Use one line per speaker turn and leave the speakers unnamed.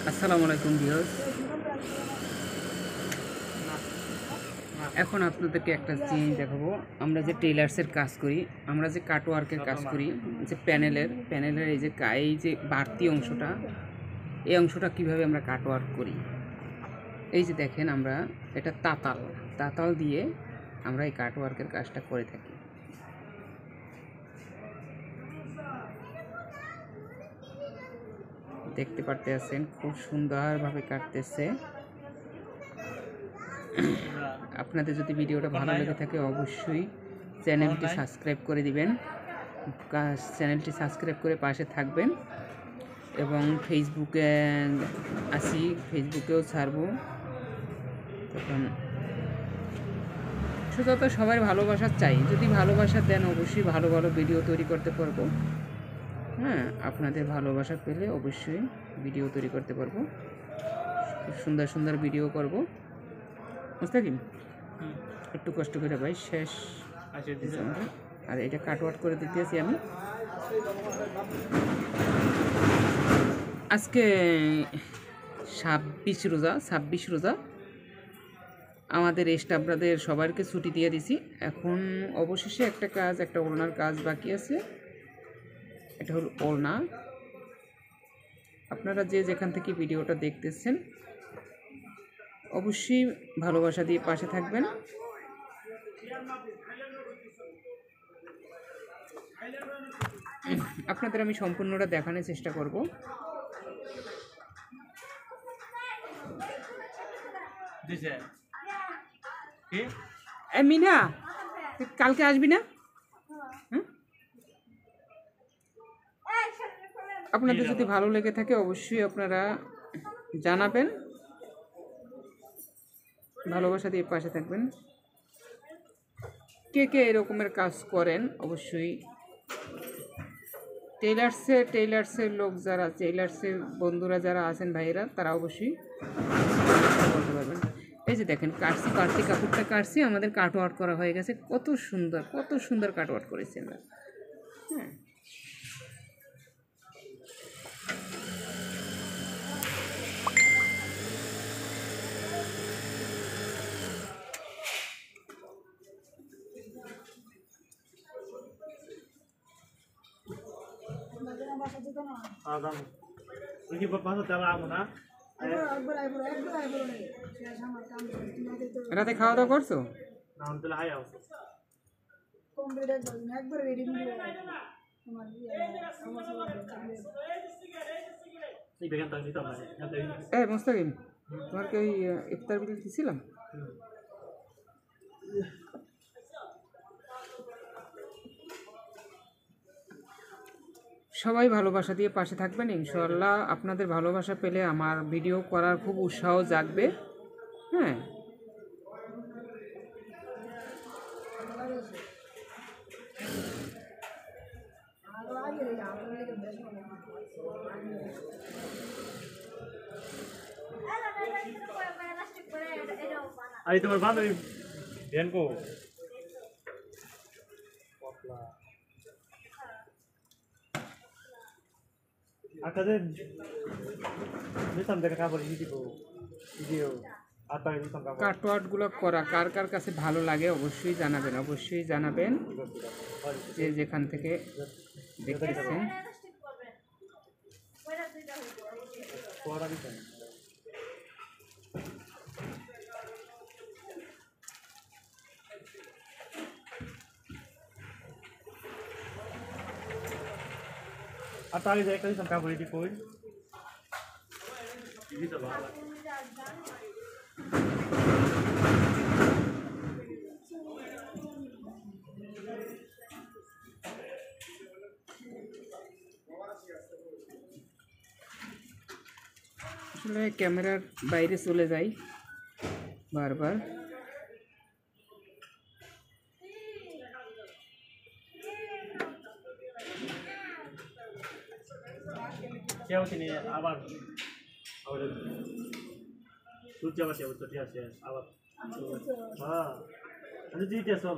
আসসালামু আলাইকুম ভিউয়ার্স। এখন আপনাদেরকে একটা জিনিস দেখাবো। আমরা যে টেইলার্সের কাজ করি, আমরা যে কাটওয়ার্কের কাজ করি, যে প্যানেলের এই যে বাড়তি অংশটা, এই অংশটা কিভাবে আমরা কাটওয়ার্ক করি। এই যে দেখেন, আমরা এটা তাতাল দিয়ে আমরা এই কাটওয়ার্কের কাজটা করে থাকি। দেখতে পারতেছেন খুব সুন্দরভাবে কাটতেছে। আপনাদের যদি ভিডিওটা ভালো লেগে থাকে অবশ্যই চ্যানেলটি সাবস্ক্রাইব করে দিবেন, চ্যানেলটি সাবস্ক্রাইব করে পাশে থাকবেন। এবং ফেসবুকে আসি, ফেসবুকেও ছাড়বো। তখন শুধু তো সবাই ভালোবাসা চাই, যদি ভালোবাসা দেন অবশ্যই ভালো ভালো ভিডিও তৈরি করতে পারবো। হ্যাঁ, আপনাদের ভালোবাসা পেলে অবশ্যই ভিডিও তৈরি করতে পারবো, খুব সুন্দর সুন্দর ভিডিও করব। মুস্তাকিম একটু কষ্ট করে ভাই, শেষ আর এটা কাটওয়ার্ক করে দিতেছি আমি। আজকে 26 রোজা আমাদের স্টাফরাদের সবাইকে ছুটি দিয়ে দিছি। এখন অবশেষে একটা ওড়নার কাজ বাকি আছে। এটা হলো ওড়না। আপনারা যে যেখান থেকে ভিডিওটা দেখতেছেন অবশ্যই ভালোবাসা দিয়ে পাশে থাকবেন। আপনাদের আমি সম্পূর্ণটা দেখানোর চেষ্টা করব। মিনা, কালকে আসবি না? আপনাদের যদি ভালো লেগে থাকে অবশ্যই আপনারা জানাবেন, ভালোবাসা দিয়ে পাশে থাকবেন। কে কে এরকমের কাজ করেন অবশ্যই টেইলার্সের লোক যারা, টেইলার্সের বন্ধুরা যারা আছেন, ভাইয়েরা, তারা অবশ্যই বলতে পারবেন। এই যে দেখেন, বাড়তি কাপড়টা কাটছি, আমাদের কাটওয়ার্ক করা হয়ে গেছে। কত সুন্দর কাটওয়ার্ক করেছি আমরা। হ্যাঁ, রাতে খাওয়া দাওয়া করছো? মুস্তাকিম, তোমাকে ওই ইফতার বিল দিছিলাম। সবাই ভালোবাসা দিয়ে পাশে থাকবেন ইনশাআল্লাহ। আপনাদের ভালোবাসা পেলে আমার ভিডিও করার খুব উৎসাহ জাগবে। হ্যাঁ,
আরে তোমার বান্ধবী বেনকো আপনাদের নিতাম দেখা কাপড় ভিডিও
কাটওয়ার্কগুলো করা কার কার কাছে ভালো লাগে অবশ্যই জানাবেন যে যেখান থেকে দেখতেছেন।
আর তাহলে যে একটা দিতাম কাপড় এটি কই দিতে ভালো
আসলে ক্যামেরার বাইরে চলে যাই বারবার।
কেউ তিনি আবার সূর্য আবার কেউ ঠিক আছে আবার হ্যাঁ আমি জিতে সব